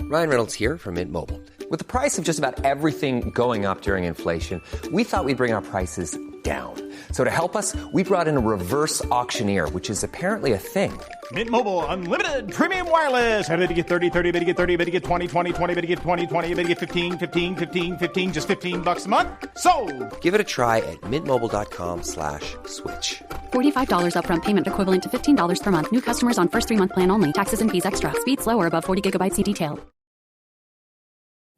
Ryan Reynolds here from Mint Mobile. With the price of just about everything going up during inflation, we thought we'd bring our prices down. So to help us, we brought in a reverse auctioneer, which is apparently a thing. Mint Mobile Unlimited Premium Wireless. How to get 30, 30, bit to get 30, bit to get 20, 20, 20, bit to get 20, 20, bit to get 15, 15, 15, 15, just $15 a month? Sold! Give it a try at mintmobile.com/switch. $45 upfront payment equivalent to $15 per month. New customers on first 3-month plan only. Taxes and fees extra. Speed slower above 40 gigabytes. See detail.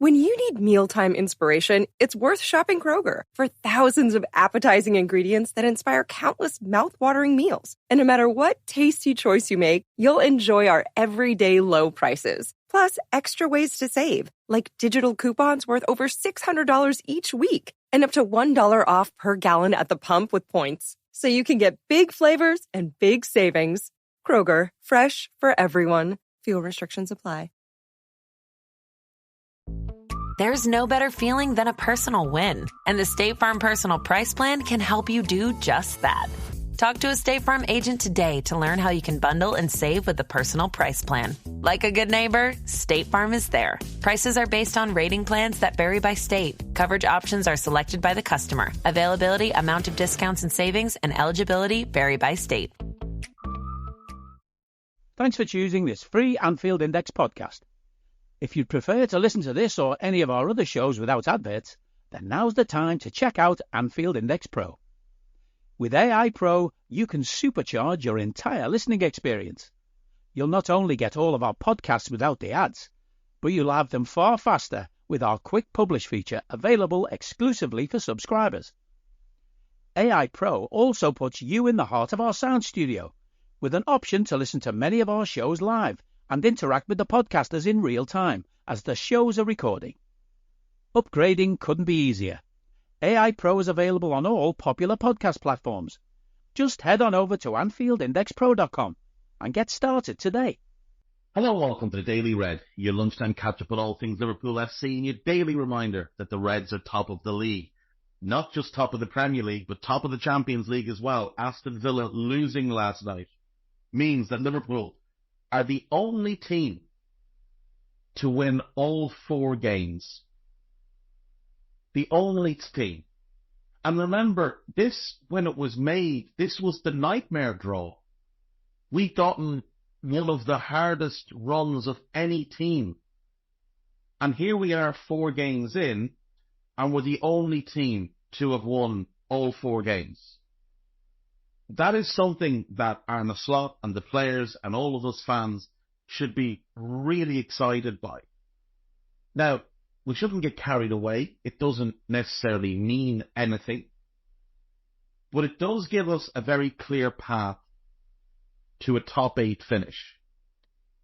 When you need mealtime inspiration, it's worth shopping Kroger for thousands of appetizing ingredients that inspire countless mouth-watering meals. And no matter what tasty choice you make, you'll enjoy our everyday low prices. Plus, extra ways to save, like digital coupons worth over $600 each week and up to $1 off per gallon at the pump with points. So you can get big flavors and big savings. Kroger, fresh for everyone. Fuel restrictions apply. There's no better feeling than a personal win, and the State Farm Personal Price Plan can help you do just that. Talk to a State Farm agent today to learn how you can bundle and save with the Personal Price Plan. Like a good neighbor, State Farm is there. Prices are based on rating plans that vary by state. Coverage options are selected by the customer. Availability, amount of discounts and savings, and eligibility vary by state. Thanks for choosing this free Anfield Index podcast. If you'd prefer to listen to this or any of our other shows without adverts, then now's the time to check out Anfield Index Pro. With AI Pro, you can supercharge your entire listening experience. You'll not only get all of our podcasts without the ads, but you'll have them far faster with our Quick Publish feature available exclusively for subscribers. AI Pro also puts you in the heart of our sound studio, with an option to listen to many of our shows live and interact with the podcasters in real time as the shows are recording. Upgrading couldn't be easier. AI Pro is available on all popular podcast platforms. Just head on over to AnfieldIndexPro.com and get started today. Hello, welcome to the Daily Red, your lunchtime catch-up on all things Liverpool FC and your daily reminder that the Reds are top of the league. Not just top of the Premier League, but top of the Champions League as well. Aston Villa losing last night means that Liverpool are the only team to win all 4 games. The only team. And remember, this, when it was made, this was the nightmare draw. We'd gotten one of the hardest runs of any team. And here we are 4 games in, and we're the only team to have won all 4 games. That is something that Arne Slot and the players and all of us fans should be really excited by. Now, we shouldn't get carried away. It doesn't necessarily mean anything. But it does give us a very clear path to a top 8 finish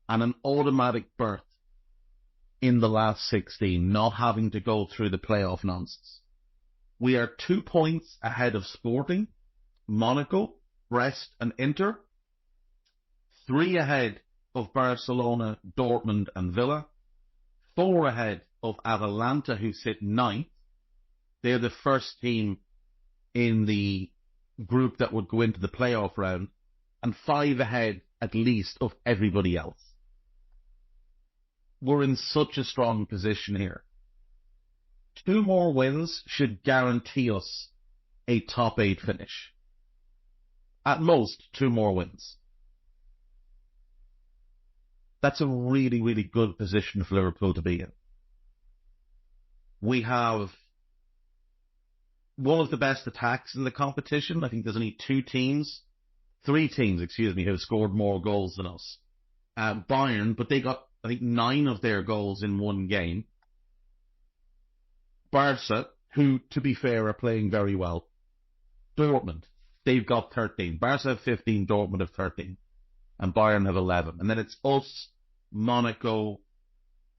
and an automatic berth in the last 16, not having to go through the playoff nonsense. We are 2 points ahead of Sporting, Monaco, Brest and Inter, 3 ahead of Barcelona, Dortmund and Villa, 4 ahead of Atalanta, who sit 9th. They're the first team in the group that would go into the playoff round, and 5 ahead at least of everybody else. We're in such a strong position here. 2 more wins should guarantee us a top 8 finish. At most, 2 more wins. That's a really, really good position for Liverpool to be in. We have one of the best attacks in the competition. I think there's only 3 teams, who have scored more goals than us. Bayern, but they got, I think, 9 of their goals in 1 game. Barca, who, to be fair, are playing very well. Dortmund, they've got 13. Barca have 15, Dortmund have 13. And Bayern have 11. And then it's us, Monaco,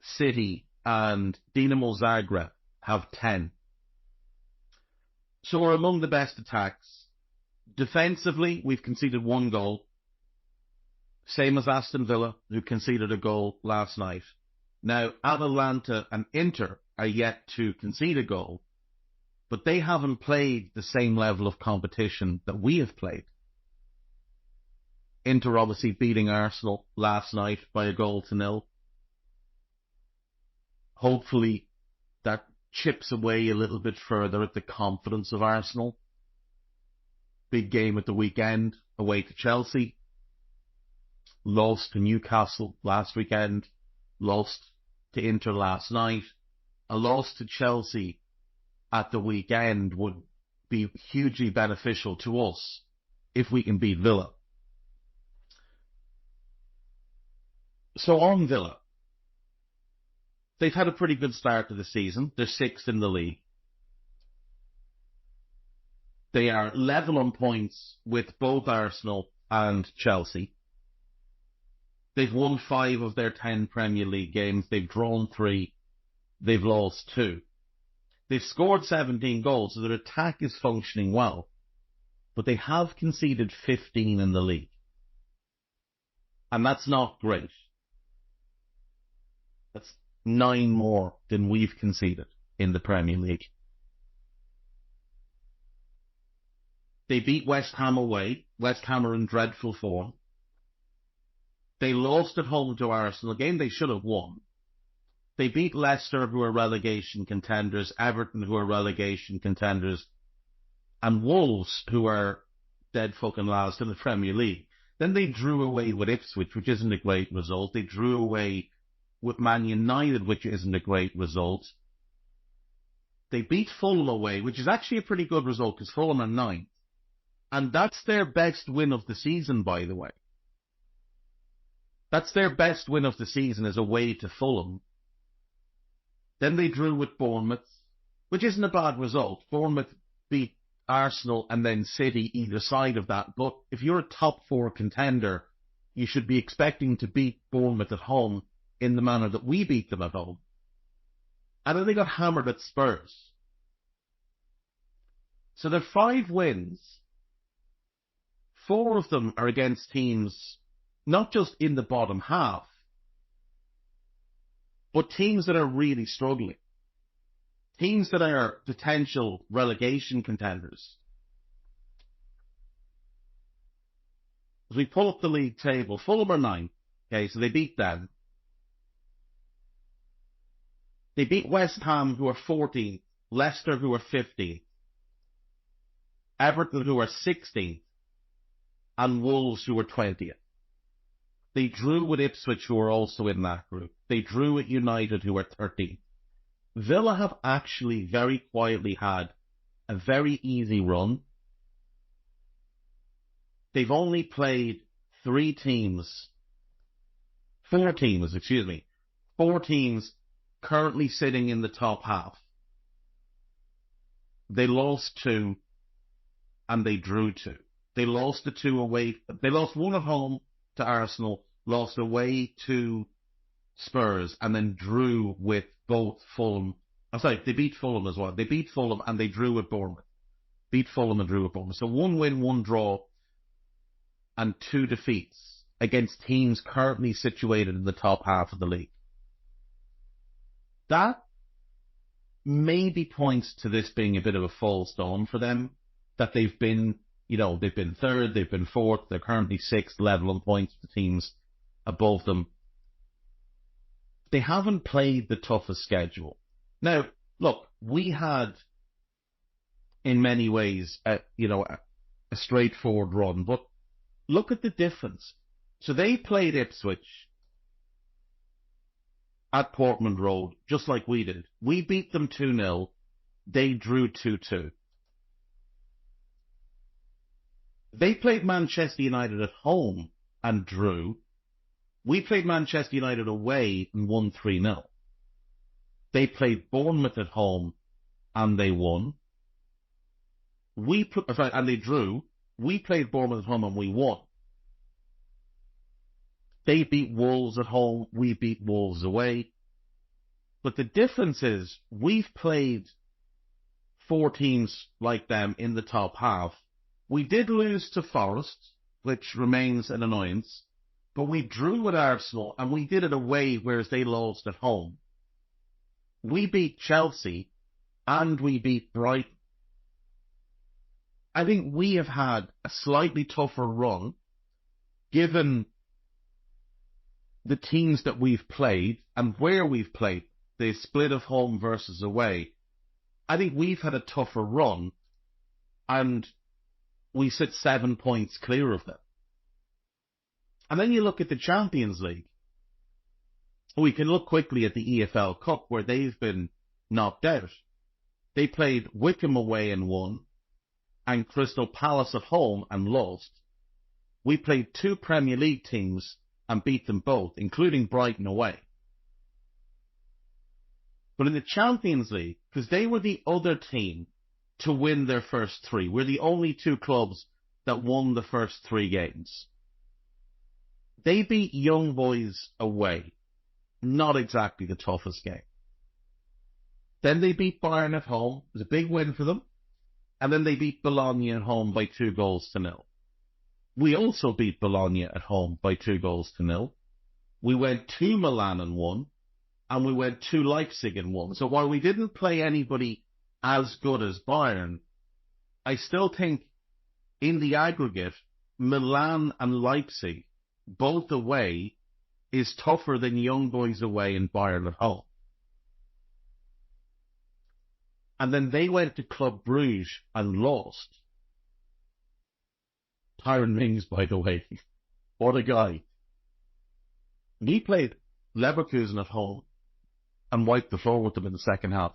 City, and Dinamo Zagreb have 10. So we're among the best attacks. Defensively, we've conceded 1 goal. Same as Aston Villa, who conceded a goal last night. Now, Atalanta and Inter are yet to concede a goal, but they haven't played the same level of competition that we have played. Inter obviously beating Arsenal last night by 1-0. hopefully that chips away a little bit further at the confidence of Arsenal. Big game at the weekend, away to Chelsea. Lost to Newcastle last weekend. Lost to Inter last night. A loss to Chelsea at the weekend would be hugely beneficial to us if we can beat Villa. So on Villa, they've had a pretty good start to the season. They're 6th in the league. They are level on points with both Arsenal and Chelsea. They've won 5 of their 10 Premier League games. They've drawn 3. They've lost 2. They've scored 17 goals, so their attack is functioning well. But they have conceded 15 in the league. And that's not great. That's 9 more than we've conceded in the Premier League. They beat West Ham away. West Ham are in dreadful form. They lost at home to Arsenal, a game they should have won. They beat Leicester, who are relegation contenders, Everton, who are relegation contenders, and Wolves, who are dead fucking last in the Premier League. Then they drew away with Ipswich, which isn't a great result. They drew away with Man United, which isn't a great result. They beat Fulham away, which is actually a pretty good result, because Fulham are 9th. And that's their best win of the season, by the way. That's their best win of the season, is away to Fulham. Then they drew with Bournemouth, which isn't a bad result. Bournemouth beat Arsenal and then City either side of that. But if you're a top 4 contender, you should be expecting to beat Bournemouth at home in the manner that we beat them at home. And then they got hammered at Spurs. So their 5 wins, 4 of them are against teams not just in the bottom half, but teams that are really struggling. Teams that are potential relegation contenders. As we pull up the league table, Fulham are 9th. Okay, so they beat them. They beat West Ham, who are 14th. Leicester, who are 15th. Everton, who are 16th. And Wolves, who are 20th. They drew with Ipswich, who are also in that group. They drew with United, who are 13th. Villa have actually very quietly had a very easy run. They've only played 4 teams currently sitting in the top half. They lost 2 and they drew 2. They lost the 2 away. They lost 1 at home to Arsenal, lost away to Spurs, and then drew with both Fulham. I'm sorry, they beat Fulham as well. They beat Fulham and they drew with Bournemouth. Beat Fulham and drew with Bournemouth. So 1 win, 1 draw, and 2 defeats against teams currently situated in the top half of the league. That maybe points to this being a bit of a false dawn for them, that they've been, they've been 3rd, they've been 4th, they're currently 6th level on points with the teams above them. They haven't played the toughest schedule. Now, look, we had, in many ways, a straightforward run, but look at the difference. So they played Ipswich at Portman Road, just like we did. We beat them 2-0. They drew 2-2. They played Manchester United at home and drew. We played Manchester United away and won 3-0. They played Bournemouth at home and they won. And they drew. We played Bournemouth at home and we won. They beat Wolves at home. We beat Wolves away. But the difference is we've played 4 teams like them in the top half. We did lose to Forest, which remains an annoyance, but we drew with Arsenal and we did it away, whereas they lost at home. We beat Chelsea and we beat Brighton. I think we have had a slightly tougher run, given the teams that we've played and where we've played. the split of home versus away, I think we've had a tougher run, and we sit 7 points clear of them. And then you look at the Champions League. We can look quickly at the EFL Cup, where they've been knocked out. They played Wickham away and won, and Crystal Palace at home and lost. We played 2 Premier League teams and beat them both, including Brighton away. But in the Champions League, because they were the other team to win their first 3, we're the only 2 clubs that won the first 3 games. They beat Young Boys away. Not exactly the toughest game. Then they beat Bayern at home. It was a big win for them. And then they beat Bologna at home by 2-0. We also beat Bologna at home by 2-0. We went to Milan and won. And we went to Leipzig and won. So while we didn't play anybody as good as Bayern, I still think in the aggregate, Milan and Leipzig, both away, is tougher than Young Boys away and Bayern at home. And then they went to Club Brugge and lost. Tyron Mings, by the way. What a guy. He played Leverkusen at home and wiped the floor with them in the second half.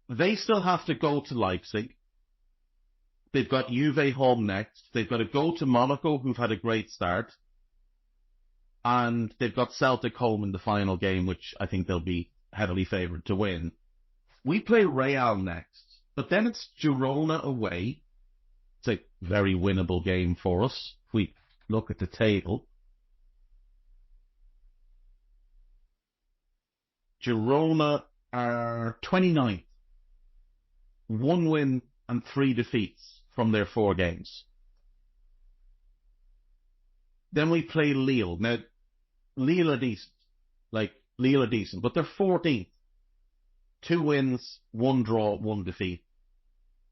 They still have to go to Leipzig. They've got Juve home next. They've got to go to Monaco, who've had a great start. And they've got Celtic home in the final game, which I think they'll be heavily favoured to win. We play Real next, but then it's Girona away. It's a very winnable game for us. If we look at the table, Girona are 29th. 1 win and 3 defeats from their 4 games. Then we play Lille. Now, Lille are decent. But they're 14th. 2 wins, 1 draw, 1 defeat.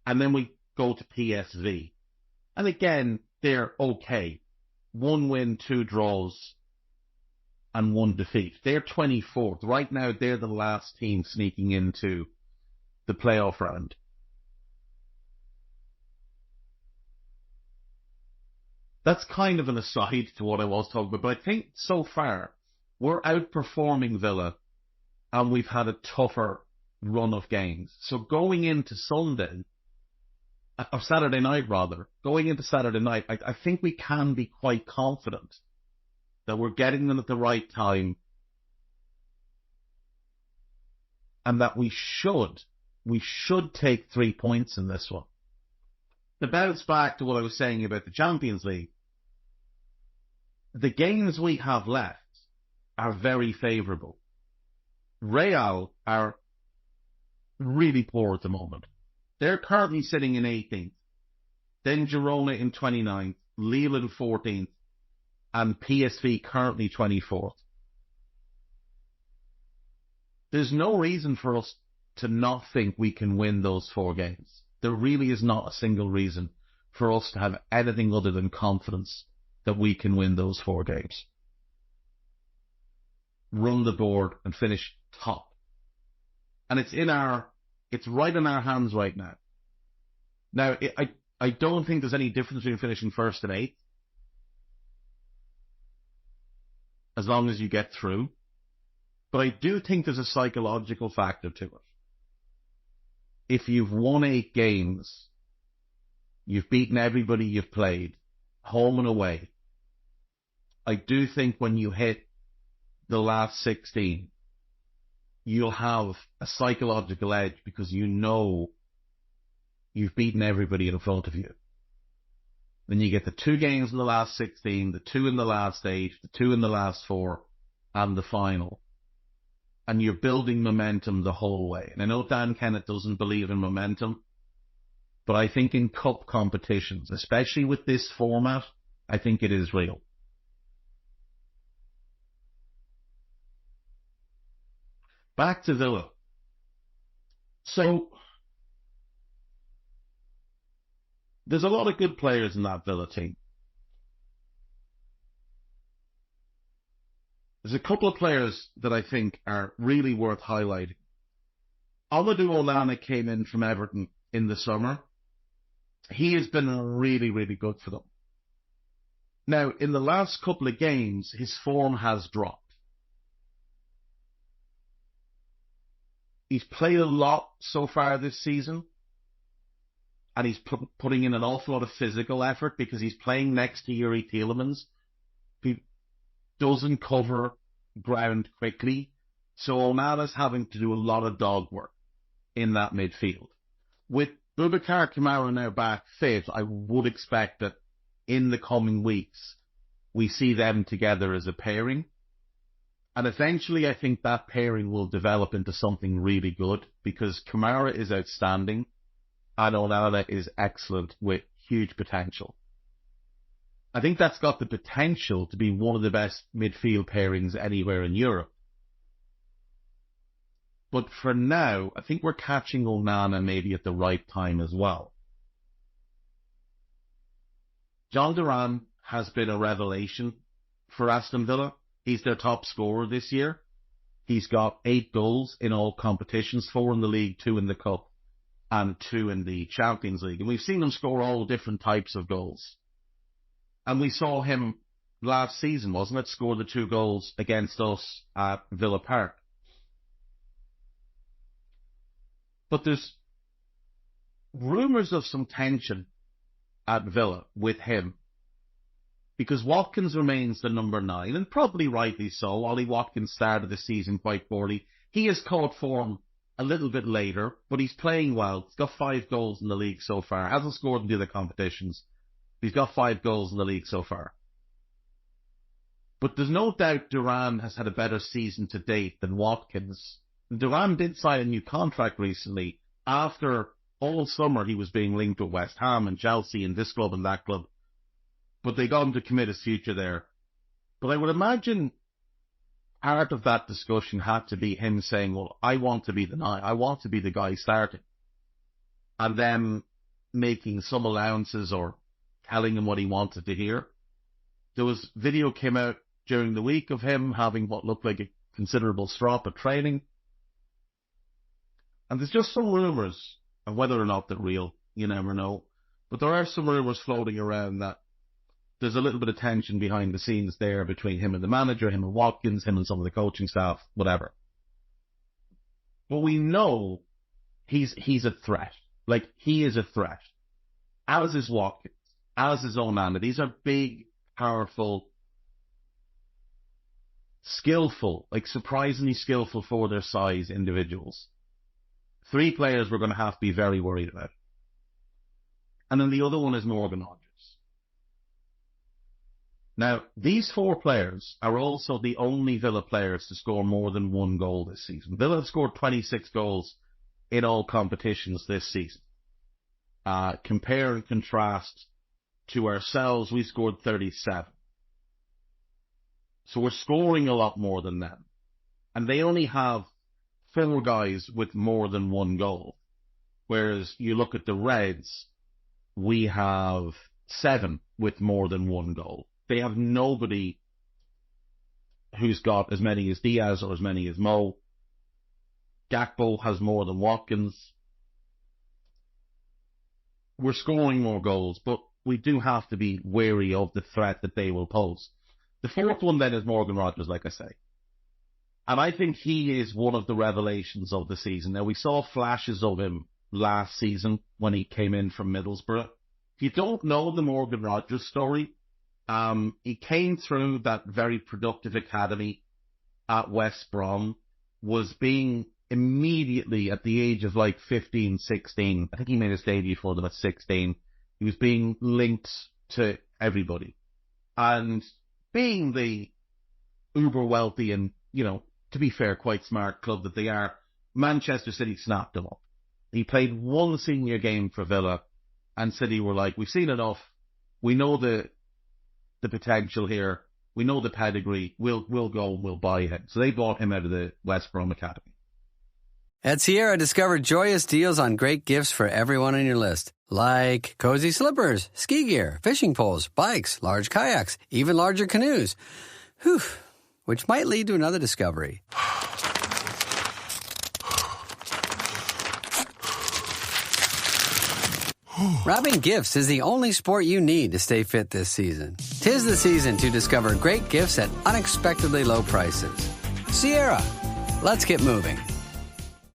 And then we go to PSV. And again, they're okay. 1 win, 2 draws, and 1 defeat. They're 24th. Right now, they're the last team sneaking into the playoff round. That's kind of an aside to what I was talking about, but I think so far we're outperforming Villa and we've had a tougher run of games. So going into Saturday night, I think we can be quite confident that we're getting them at the right time and that we should take 3 points in this one. To bounce back to what I was saying about the Champions League, the games we have left are very favourable. Real are really poor at the moment. They're currently sitting in 18th. Then Girona in 29th, Lille in 14th, and PSV currently 24th. There's no reason for us to not think we can win those 4 games. There really is not a single reason for us to have anything other than confidence that we can win those 4 games. Run the board and finish top. And it's right in our hands right now. Now, I don't think there's any difference between finishing 1st and 8th. As long as you get through. But I do think there's a psychological factor to it. If you've won 8 games, you've beaten everybody you've played, home and away, I do think when you hit the last 16, you'll have a psychological edge because you know you've beaten everybody in front of you. Then you get the 2 games in the last 16, the 2 in the last 8, the 2 in the last 4, and the final. And you're building momentum the whole way. And I know Dan Kennett doesn't believe in momentum, but I think in cup competitions, especially with this format, I think it is real. Back to Villa. So, there's a lot of good players in that Villa team. there's a couple of players that I think are really worth highlighting. Amadou Onana came in from Everton in the summer. He has been really, really good for them. Now, in the last couple of games, his form has dropped. He's played a lot so far this season, and he's putting in an awful lot of physical effort because he's playing next to Yuri Tielemans, who doesn't cover ground quickly. So Onana's having to do a lot of dog work in that midfield. With Boubacar Kamara now back fit, I would expect that in the coming weeks, we see them together as a pairing. And eventually, I think that pairing will develop into something really good because Kamara is outstanding and Onana is excellent with huge potential. I think that's got the potential to be one of the best midfield pairings anywhere in Europe. But for now, I think we're catching Onana maybe at the right time as well. John Duran has been a revelation for Aston Villa. He's their top scorer this year. He's got 8 goals in all competitions, 4 in the league, 2 in the cup, and 2 in the Champions League. And we've seen him score all different types of goals. And we saw him last season, wasn't it? Score the 2 goals against us at Villa Park. But there's rumours of some tension at Villa with him because Watkins remains the number 9, and probably rightly so. Ollie Watkins started the season quite poorly. He has caught form a little bit later, but he's playing well. He's got 5 goals in the league so far. Hasn't scored in the other competitions. He's got 5 goals in the league so far. But there's no doubt Duran has had a better season to date than Watkins. Duran did sign a new contract recently. After all summer he was being linked with West Ham and Chelsea and this club and that club. But they got him to commit his future there. But I would imagine part of that discussion had to be him saying, well, I want to be the 9. I want to be the guy starting. And then making some allowances or telling him what he wanted to hear. There was video came out during the week of him having what looked like a considerable strop at training. And there's just some rumours, and whether or not they're real, you never know. But there are some rumours floating around that there's a little bit of tension behind the scenes there between him and the manager, him and Watkins, him and some of the coaching staff, whatever. But we know he's a threat. Like, he is a threat. As is Watkins, as is Onana. These are big, powerful, skillful, like surprisingly skillful for their size individuals. 3 players we're going to have to be very worried about. And then the other one is Morgan Rodgers. Now, these 4 players are also the only Villa players to score more than 1 goal this season. Villa have scored 26 goals in all competitions this season. Compare and contrast to ourselves, we scored 37. So we're scoring a lot more than them. And they only have 4 guys with more than 1 goal. Whereas you look at the Reds, we have 7 with more than 1 goal. They have nobody who's got as many as Diaz or as many as Mo. Gakpo has more than Watkins. We're scoring more goals, but we do have to be wary of the threat that they will pose. The 4th one then is Morgan Rodgers, like I say. And I think he is one of the revelations of the season. Now, we saw flashes of him last season when he came in from Middlesbrough. If you don't know the Morgan Rodgers story, he came through that very productive academy at West Brom, was being immediately at the age of like 15, 16. I think he made his debut for them at 16. He was being linked to everybody. And being the uber wealthy and, you know, to be fair, quite smart club that they are, Manchester City snapped him up. He played 1 senior game for Villa, and City were like, we've seen enough. We know the potential here. We know the pedigree. We'll go and we'll buy him. So they bought him out of the West Brom Academy. At Sierra, discover joyous deals on great gifts for everyone on your list. Like cozy slippers, ski gear, fishing poles, bikes, large kayaks, even larger canoes. Whew. which might lead to another discovery. Wrapping gifts is the only sport you need to stay fit this season. 'Tis the season to discover great gifts at unexpectedly low prices. Sierra, let's get moving.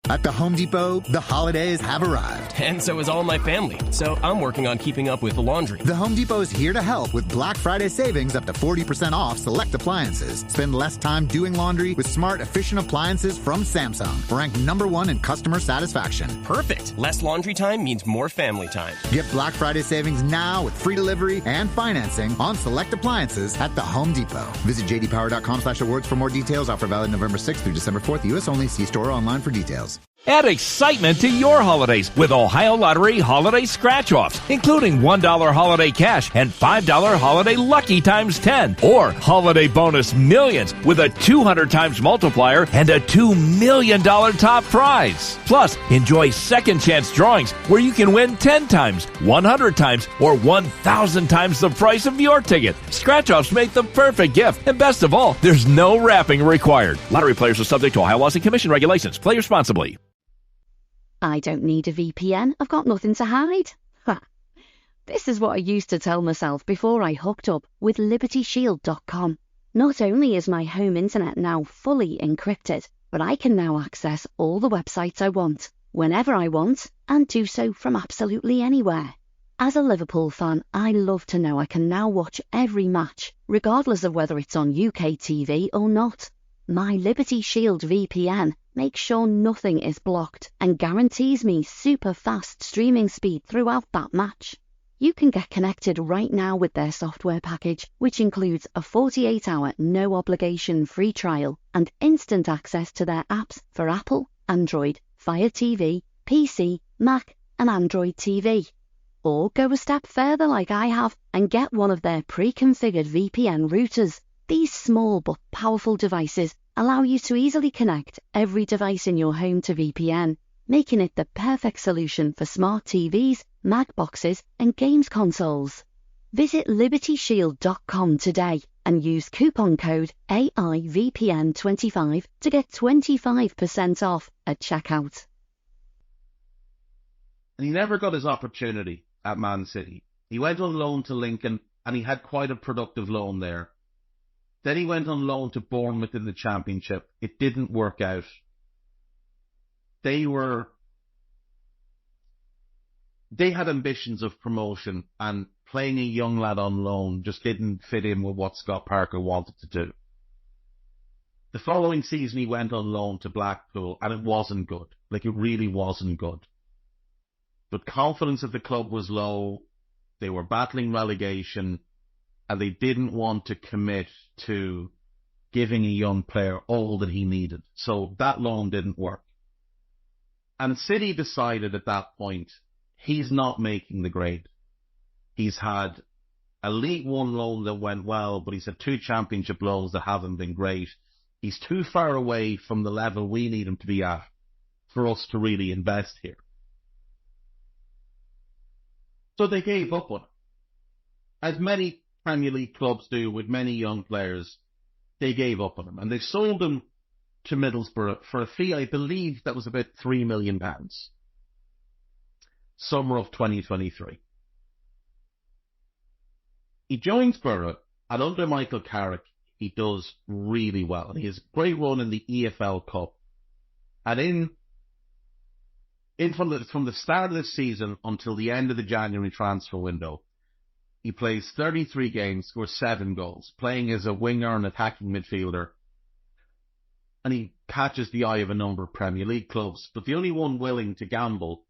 At the Home Depot, the holidays have arrived. And so is all my family. So I'm working on keeping up with the laundry. The Home Depot is here to help with Black Friday savings up to 40% off select appliances. Spend less time doing laundry with smart, efficient appliances from Samsung, ranked #1 in customer satisfaction. Perfect. Less laundry time means more family time. Get Black Friday savings now with free delivery and financing on select appliances at the Home Depot. Visit jdpower.com/awards for more details. Offer valid November 6th through December 4th. U.S. only. See store or online for details. Add excitement to your holidays with Ohio Lottery Holiday Scratch-Offs, including $1 holiday cash and $5 holiday lucky times 10, or holiday bonus millions with a 200 times multiplier and a $2 million top prize. Plus, enjoy second chance drawings where you can win 10 times, 100 times, or 1,000 times the price of your ticket. Scratch-Offs make the perfect gift, and best of all, there's no wrapping required. Lottery players are subject to Ohio laws and commission regulations. Play responsibly. I don't need a VPN. I've got nothing to hide. This is what I used to tell myself before I hooked up with LibertyShield.com. Not only is my home internet now fully encrypted, but I can now access all the websites I want, whenever I want, and do so from absolutely anywhere. As a Liverpool fan, I love to know I can now watch every match, regardless of whether it's on UK TV or not. My Liberty Shield VPN makes sure nothing is blocked and guarantees me super fast streaming speed throughout that match. You can get connected right now with their software package, which includes a 48-hour no-obligation free trial and instant access to their apps for Apple, Android, Fire TV, PC, Mac and Android TV. Or go a step further like I have and get one of their pre-configured VPN routers. These small but powerful devices allow you to easily connect every device in your home to VPN, making it the perfect solution for smart TVs, Mac boxes, and games consoles. Visit LibertyShield.com today and use coupon code AIVPN25 to get 25% off at checkout. And he never got his opportunity at Man City. He went on loan to Lincoln, and he had quite a productive loan there. Then he went on loan to Bournemouth in the Championship. It didn't work out. They had ambitions of promotion, and playing a young lad on loan just didn't fit in with what Scott Parker wanted to do. The following season he went on loan to Blackpool, and it wasn't good. Like, it really wasn't good. But confidence at the club was low. They were battling relegation, and they didn't want to commit to giving a young player all that he needed. So that loan didn't work. And City decided at that point, he's not making the grade. He's had a League One loan that went well, but he's had 2 Championship loans that haven't been great. He's too far away from the level we need him to be at for us to really invest here. So they gave up on him. As many Premier League clubs do with many young players, they gave up on him. And they sold him to Middlesbrough for a fee, I believe, that was about £3 million. Summer of 2023. He joins Borough, and under Michael Carrick, he does really well. And he has a great run in the EFL Cup. And from the start of the season until the end of the January transfer window, he plays 33 games, scores 7 goals, playing as a winger and attacking midfielder. And he catches the eye of a number of Premier League clubs, but the only one willing to gamble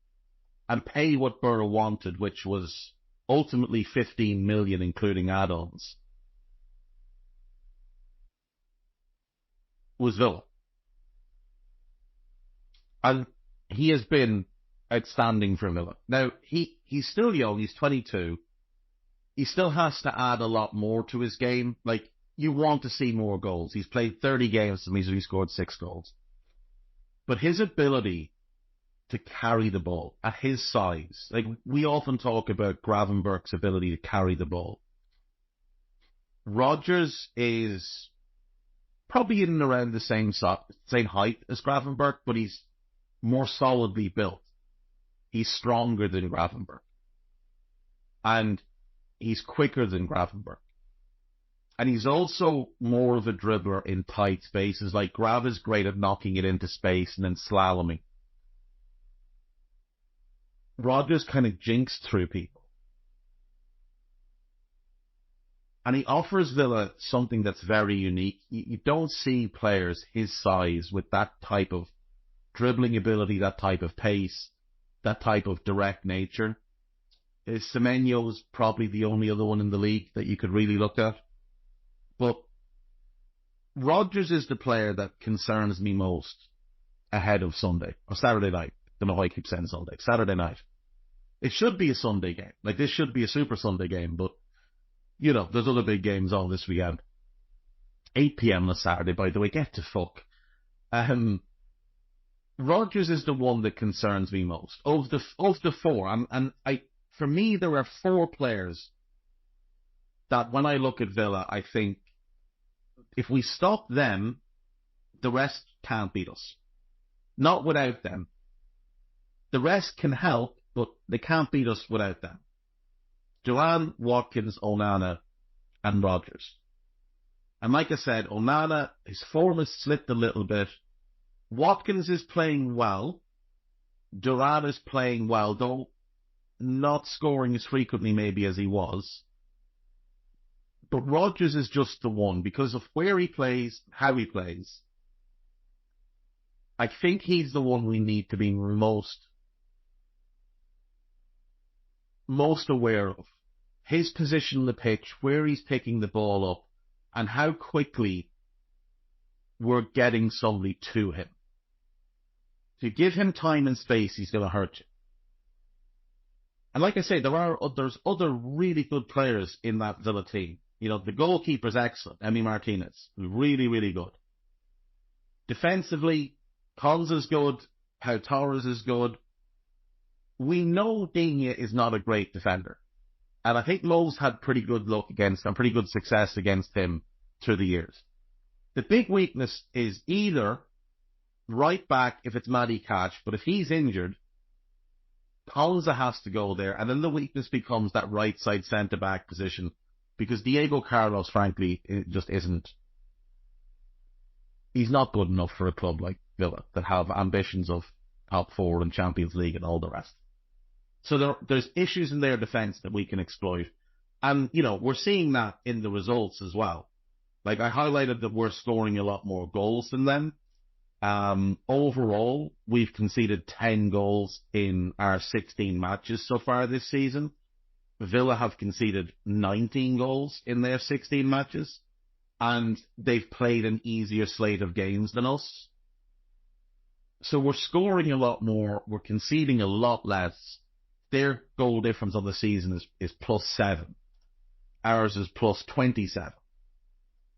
and pay what Borough wanted, which was ultimately 15 million, including add-ons, was Villa. And he has been outstanding for Villa. Now, he's still young, he's 22. He still has to add a lot more to his game. Like, you want to see more goals. He's played 30 games and he's scored 6 goals. But his ability to carry the ball at his size, like, we often talk about Gravenberch's ability to carry the ball. Rodgers is probably in and around the same height as Gravenberch, but he's more solidly built. He's stronger than Gravenberch. And he's quicker than Gravenberch. And he's also more of a dribbler in tight spaces. Like, Grav is great at knocking it into space and then slaloming. Rodgers kind of jinxed through people. And he offers Villa something that's very unique. You don't see players his size with that type of dribbling ability, that type of pace, that type of direct nature. Semenyo's probably the only other one in the league that you could really look at. But Rodgers is the player that concerns me most ahead of Sunday, or Saturday night. Don't know why I keep saying Sunday. Saturday night. It should be a Sunday game. Like, this should be a Super Sunday game, but, you know, there's other big games on this weekend. 8 p.m. on a Saturday, by the way. Get to fuck. Rodgers is the one that concerns me most. Of the four, for me, there are four players that when I look at Villa, I think if we stop them, the rest can't beat us. Not without them. The rest can help, but they can't beat us without them. Duran, Watkins, Onana, and Rodgers. And like I said, Onana, his form has slipped a little bit. Watkins is playing well. Duran is playing well, though not scoring as frequently maybe as he was. But Rodgers is just the one because of where he plays, how he plays. I think he's the one we need to be most aware of. His position on the pitch, where he's picking the ball up, and how quickly we're getting somebody to him. If you give him time and space, he's going to hurt you. And like I say, there's other really good players in that Villa team. You know, the goalkeeper's excellent, Emi Martinez. Really, really good. Defensively, Cons is good. Pau Torres is good. We know Digne is not a great defender. And I think Lowe's had pretty good luck against him, pretty good success against him through the years. The big weakness is either right back if it's Matty Cash, but if he's injured, Konza has to go there, and then the weakness becomes that right side centre-back position, because Diego Carlos, frankly, it just isn't. He's not good enough for a club like Villa that have ambitions of top four and Champions League and all the rest. So there's issues in their defence that we can exploit. And, you know, we're seeing that in the results as well. Like, I highlighted that we're scoring a lot more goals than them. Overall, we've conceded 10 goals in our 16 matches so far this season. Villa have conceded 19 goals in their 16 matches. And they've played an easier slate of games than us. So we're scoring a lot more. We're conceding a lot less. Their goal difference on the season is +7. Ours is +27.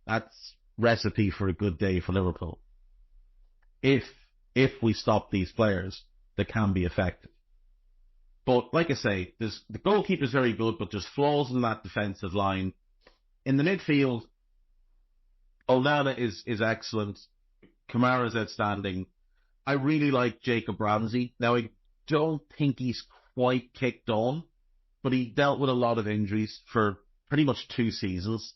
That's recipe for a good day for Liverpool. If we stop these players, they can be effective. But like I say, the goalkeeper is very good, but there's flaws in that defensive line. In the midfield, Onana is excellent. Kamara is outstanding. I really like Jacob Ramsey. Now, I don't think he's quite kicked on, but he dealt with a lot of injuries for pretty much 2 seasons.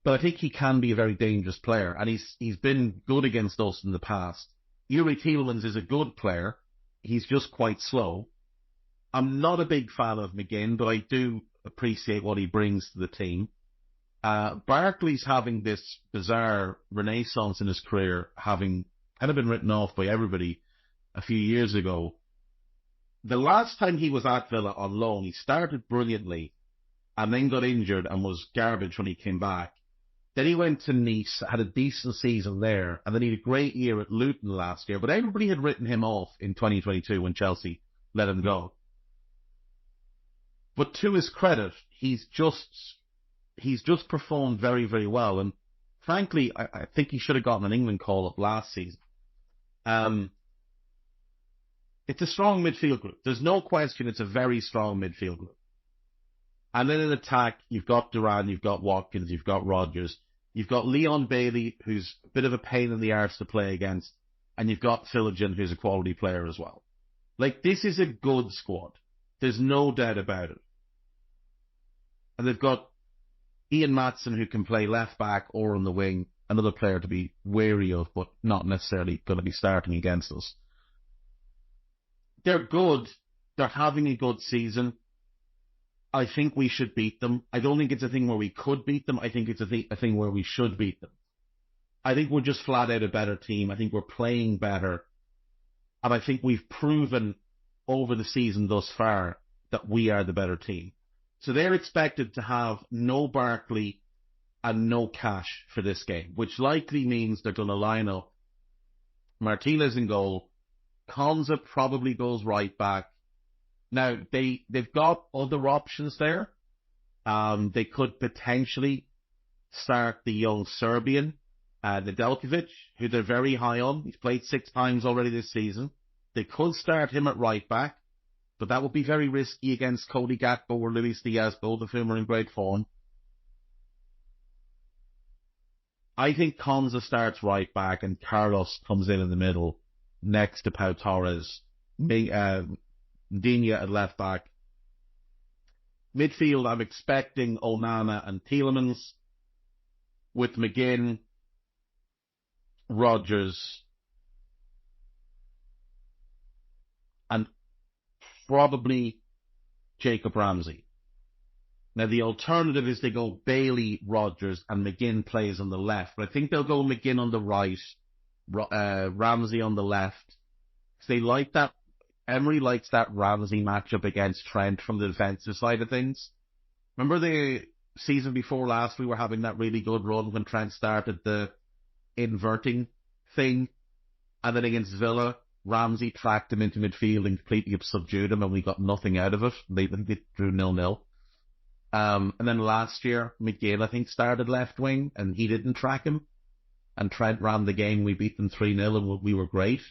But I think he can be a very dangerous player, and he's been good against us in the past. Yuri Tielemans is a good player. He's just quite slow. I'm not a big fan of McGinn, but I do appreciate what he brings to the team. Barkley's having this bizarre renaissance in his career, having kind of been written off by everybody a few years ago. The last time he was at Villa on loan, he started brilliantly and then got injured and was garbage when he came back. Then he went to Nice, had a decent season there, and then he had a great year at Luton last year. But everybody had written him off in 2022 when Chelsea let him go. But to his credit, he's just performed very, very well. And frankly, I think he should have gotten an England call-up last season. It's a strong midfield group. There's no question it's a very strong midfield group. And then in attack, you've got Duran, you've got Watkins, you've got Rodgers. You've got Leon Bailey, who's a bit of a pain in the arse to play against, and you've got Philogene, who's a quality player as well. Like, this is a good squad. There's no doubt about it. And they've got Ian Matson, who can play left back or on the wing, another player to be wary of, but not necessarily going to be starting against us. They're good. They're having a good season. I think we should beat them. I don't think it's a thing where we could beat them. I think it's a thing where we should beat them. I think we're just flat out a better team. I think we're playing better. And I think we've proven over the season thus far that we are the better team. So they're expected to have no Barkley and no Cash for this game, which likely means they're going to line up Martinez in goal. Konza probably goes right back. Now, they've got other options there. They could potentially start the young Serbian, Nedeljkovic, who they're very high on. He's played 6 times already this season. They could start him at right back, but that would be very risky against Cody Gakpo or Luis Diaz, both of whom are in great form. I think Konza starts right back and Carlos comes in the middle next to Pau Torres. Digne at left back. Midfield, I'm expecting Onana and Tielemans, with McGinn, Rodgers, and probably Jacob Ramsey. Now, the alternative is they go Bailey, Rodgers, and McGinn plays on the left. But I think they'll go McGinn on the right, Ramsey on the left. They like that. Emery likes that Ramsey matchup against Trent from the defensive side of things. Remember the season before last, we were having that really good run when Trent started the inverting thing, and then against Villa, Ramsey tracked him into midfield and completely subdued him, and we got nothing out of it. They drew 0-0. And then last year, McGinn, I think, started left wing, and he didn't track him, and Trent ran the game. We beat them 3-0, and we were great.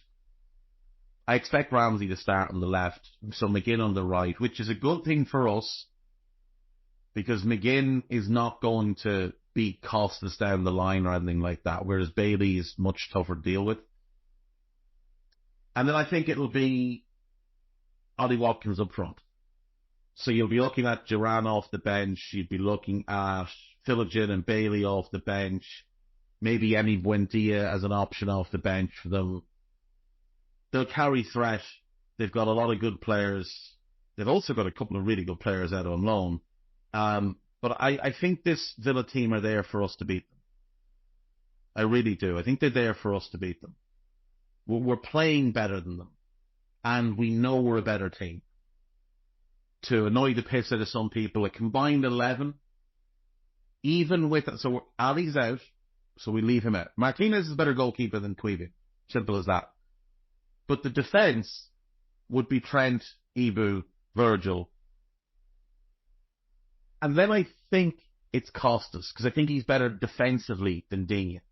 I expect Ramsey to start on the left, so McGinn on the right, which is a good thing for us, because McGinn is not going to beat Costas down the line or anything like that, whereas Bailey is much tougher to deal with. And then I think it'll be Ollie Watkins up front. So you'll be looking at Duran off the bench, you'd be looking at Philogene and Bailey off the bench, maybe Emi Buendia as an option off the bench for them. They'll carry threat. They've got a lot of good players. They've also got a couple of really good players out on loan. But I think this Villa team are there for us to beat them. I really do. I think they're there for us to beat them. We're playing better than them. And we know we're a better team. To annoy the piss out of some people, a combined 11, even with... So Ali's out, so we leave him out. Martinez is a better goalkeeper than Queevy. Simple as that. But the defence would be Trent, Ibu, Virgil. And then I think it's Costas, because I think he's better defensively than Digne.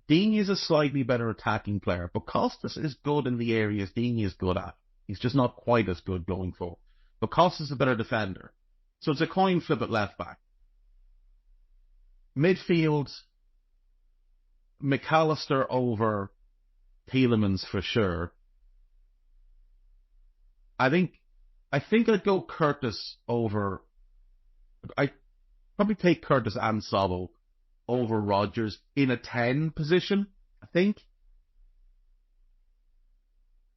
Digne is a slightly better attacking player, but Costas is good in the areas Digne is good at. He's just not quite as good going forward. But Costas is a better defender. So it's a coin flip at left back. Midfield, McAllister over Tielemans for sure. I think I'd go Curtis over... I'd probably take Curtis and Sabo over Rodgers in a 10 position, I think.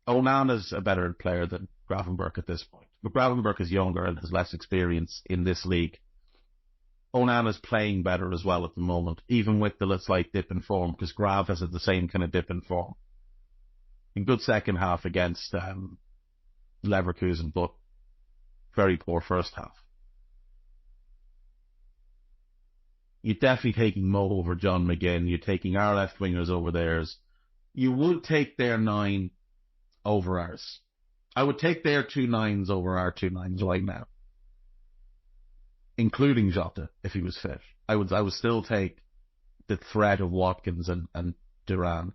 Onana's a better player than Gravenberch at this point. But Gravenberch is younger and has less experience in this league. Onana's playing better as well at the moment, even with the slight dip in form, because Grav has the same kind of dip in form. In good second half against Leverkusen, but very poor first half. You're definitely taking Mo over John McGinn. You're taking our left wingers over theirs. You would take their 9 over ours. I would take their 2 9s over our 2 9s right now, including Jota if he was fit. I would still take the threat of Watkins and Duran,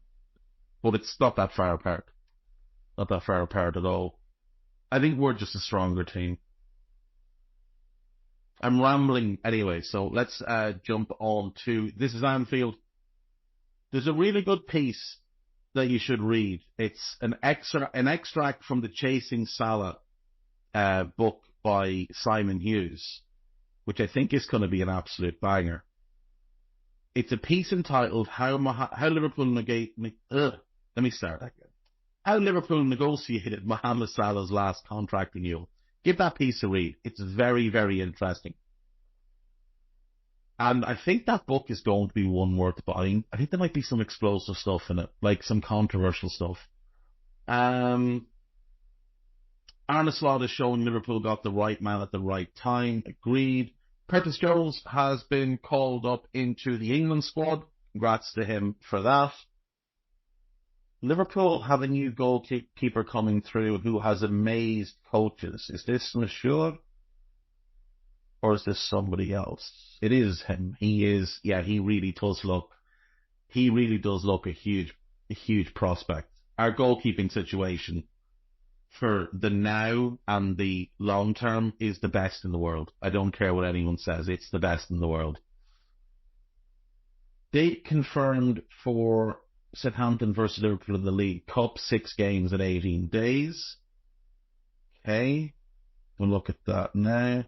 but it's not that far apart. Not that far apart at all. I think we're just a stronger team. I'm rambling anyway, so let's jump on to, this is Anfield. There's a really good piece that you should read. It's an extract from the Chasing Salah book by Simon Hughes, which I think is going to be an absolute banger. It's a piece entitled How Liverpool negotiated Mohamed Salah's last contract renewal. Give that piece a read. It's very, very interesting. And I think that book is going to be one worth buying. I think there might be some explosive stuff in it, like some controversial stuff. Arne Slot is showing Liverpool got the right man at the right time. Agreed. Curtis Jones has been called up into the England squad. Congrats to him for that. Liverpool have a new goalkeeper coming through who has amazed coaches. Is this Monsieur? Or is this somebody else? It is him. He really does look a huge prospect. Our goalkeeping situation for the now and the long term is the best in the world. I don't care what anyone says. It's the best in the world. Date confirmed for Southampton versus Liverpool in the League Cup, 6 games in 18 days. Okay, we'll look at that now.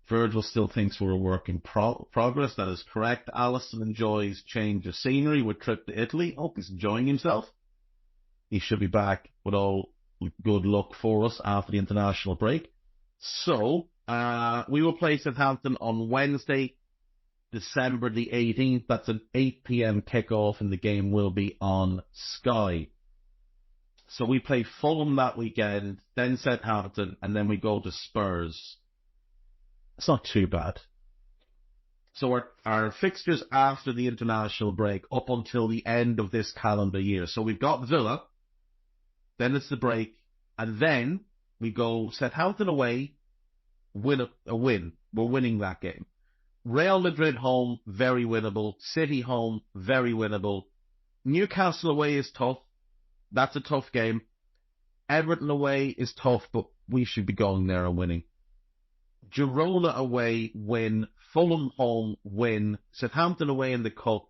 Virgil still thinks we're a work in progress. That is correct. Alisson enjoys change of scenery with trip to Italy. Hope he's enjoying himself. He should be back with all good luck for us after the international break. So, we will play Southampton on Wednesday, December the 18th. That's an 8 p.m. kickoff, and the game will be on Sky. So we play Fulham that weekend, then Southampton, and then we go to Spurs. It's not too bad. So our fixtures after the international break up until the end of this calendar year. So we've got Villa, then it's the break, and then we go Southampton away, win a win. We're winning that game. Real Madrid home, very winnable. City home, very winnable. Newcastle away is tough. That's a tough game. Everton away is tough, but we should be going there and winning. Girona away, win. Fulham home, win. Southampton away in the Cup.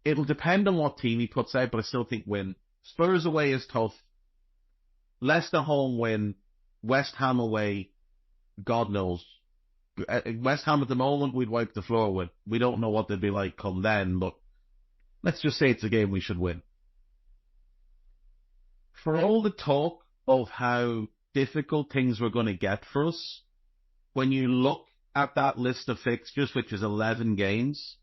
It'll depend on what team he puts out, but I still think win. Spurs away is tough. Leicester home, win. West Ham away, God knows. West Ham at the moment, we'd wipe the floor with. We don't know what they'd be like come then, but let's just say it's a game we should win. For all the talk of how difficult things were going to get for us, when you look at that list of fixtures, which is 11 games,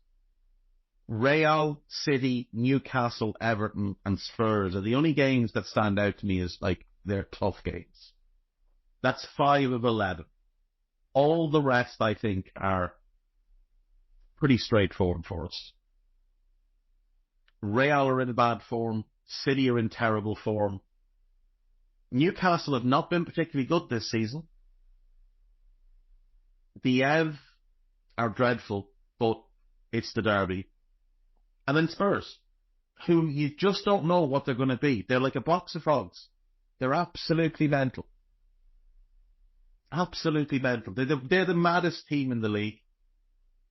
Real, City, Newcastle, Everton, and Spurs are the only games that stand out to me as like they're tough games. That's 5 of 11. All the rest, I think, are pretty straightforward for us. Real are in bad form. City are in terrible form. Newcastle have not been particularly good this season. The Ev are dreadful, but it's the derby. And then Spurs, who you just don't know what they're going to be. They're like a box of frogs. They're absolutely mental. Absolutely mental. They're the maddest team in the league.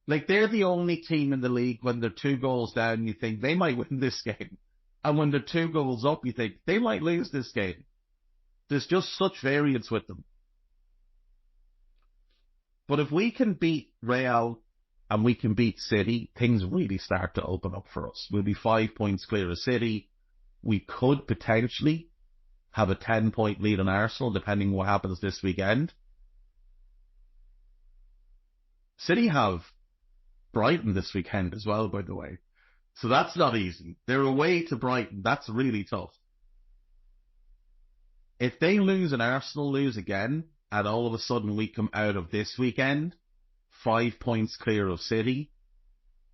Like, they're the only team in the league when they're 2 goals down, you think they might win this game. And when they're 2 goals up, you think they might lose this game. There's just such variance with them. But if we can beat Real and we can beat City, things really start to open up for us. We'll be 5 points clear of City. We could potentially have a 10-point lead on Arsenal, depending what happens this weekend. City have Brighton this weekend as well, by the way. So that's not easy. They're away to Brighton. That's really tough. If they lose and Arsenal lose again, and all of a sudden we come out of this weekend 5 points clear of City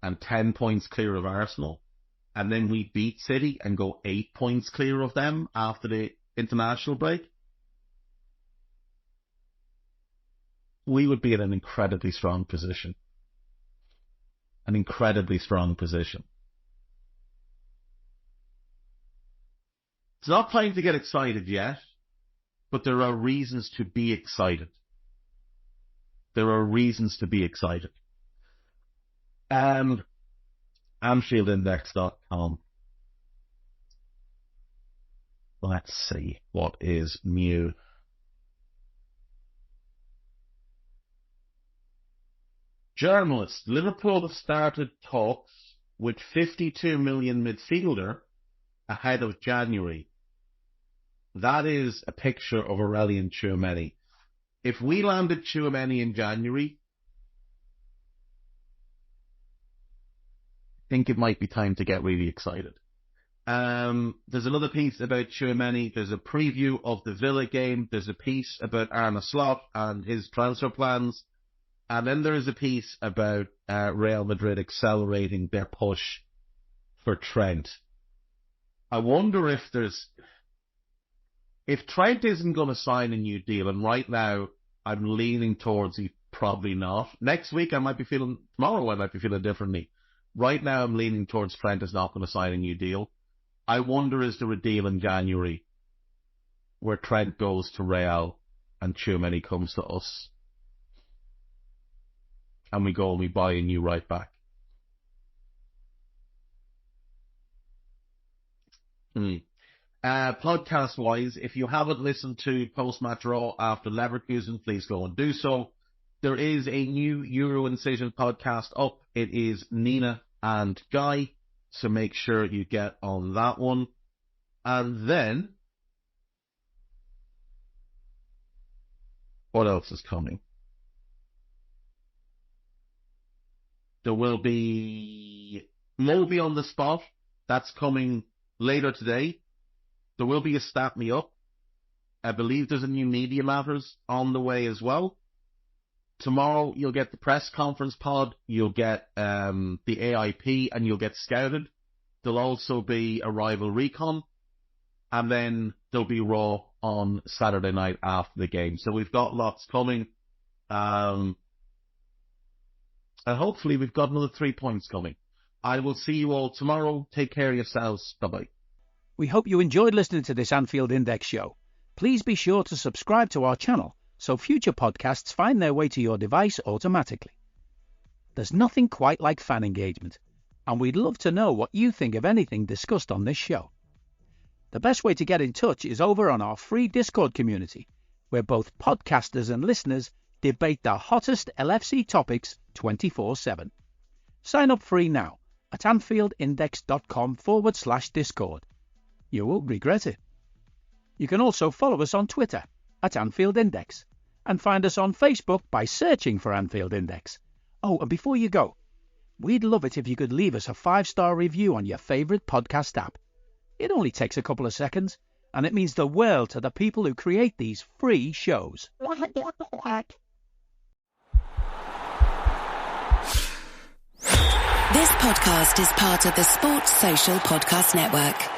and 10 points clear of Arsenal, and then we beat City and go 8 points clear of them after the international break, we would be in an incredibly strong position. An incredibly strong position. It's not time to get excited yet, but there are reasons to be excited. there are reasons to be excited. AnfieldIndex.com. Let's see what is new. Journalists, Liverpool have started talks with 52 million midfielder ahead of January. That is a picture of Aurelien Tchouameni. If we landed Tchouameni in January, I think it might be time to get really excited. There's another piece about Tchouameni. There's a preview of the Villa game. There's a piece about Arne Slot and his transfer plans. And then there is a piece about Real Madrid accelerating their push for Trent. I wonder if Trent isn't going to sign a new deal, and right now I'm leaning towards he's probably not. Next week tomorrow I might be feeling differently. Right now I'm leaning towards Trent is not going to sign a new deal. I wonder, is there a deal in January where Trent goes to Real and Tchouameni comes to us? And we go and we buy a new right back. Podcast-wise, if you haven't listened to Post-Match Raw after Leverkusen, please go and do so. There is a new Euro Incision podcast up. It is Nina and Guy, so make sure you get on that one. And then, what else is coming? There will be Moby on the Spot. That's coming later today. There will be a Stat Me Up. I believe there's a new Media Matters on the way as well. Tomorrow you'll get the press conference pod, you'll get the AIP, and you'll get Scouted. There'll also be a Rival Recon, and then there'll be Raw on Saturday night after the game. So we've got lots coming. And hopefully we've got another 3 points coming. I will see you all tomorrow. Take care of yourselves. Bye-bye. We hope you enjoyed listening to this Anfield Index show. Please be sure to subscribe to our channel so future podcasts find their way to your device automatically. There's nothing quite like fan engagement, and we'd love to know what you think of anything discussed on this show. The best way to get in touch is over on our free Discord community, where both podcasters and listeners debate the hottest LFC topics 24/7. Sign up free now at AnfieldIndex.com/Discord. You won't regret it. You can also follow us on Twitter at Anfield Index and find us on Facebook by searching for Anfield Index. Oh, and before you go, we'd love it if you could leave us a 5-star review on your favourite podcast app. It only takes a couple of seconds, and it means the world to the people who create these free shows. This podcast is part of the Sports Social Podcast Network.